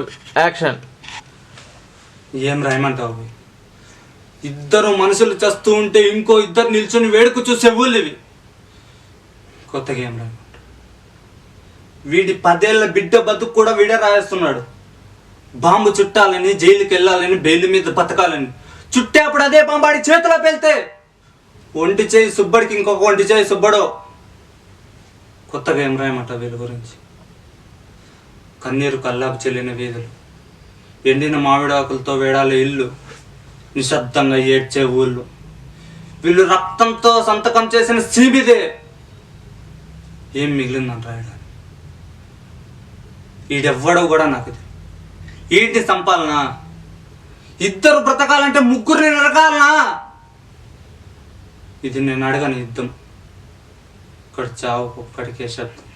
Role action. ఏం రాయమంటావు? ఇద్దరు మనుషులు చస్తూ ఉంటే ఇంకో ఇద్దరు నిల్చొని వేడుకు చూసే ఊళ్ళు ఇవి. కొత్తగా ఏం రాయమంటావు? వీడి 10 ఏళ్ల బిడ్డ బతుకు కూడా వీడే రాయేస్తున్నాడు. బాంబు చుట్టాలని, జైలుకి వెళ్ళాలని, బెయిల్ మీద బతకాలని. చుట్టేప్పుడు అదే బాంబాడి చేతిలో పెళ్తే ఒంటి చేయి సుబ్బడికి ఇంకొక ఒంటి చేయి సుబ్బడో. కొత్తగా ఏం రాయమంటావు వీళ్ళ గురించి? కన్నీరు కల్లాపు చెల్లిన వీధులు, ఎండిన మామిడాకులతో వేడాలి ఇల్లు, నిశ్శబ్దంగా ఏడ్చే ఊళ్ళు. వీళ్ళు రక్తంతో సంతకం చేసిన సీబిదే. ఏం మిగిలిందని రాయడానికి? ఈడెవ్వడో కూడా నాకు ఇది. ఏంటి సంపాలన? ఇద్దరు బ్రతకాలంటే ముగ్గురిని నరకాలనా? ఇది నేను అడగని యుద్ధం. ఇక్కడ చావు ఒక్కడికే శబ్దం.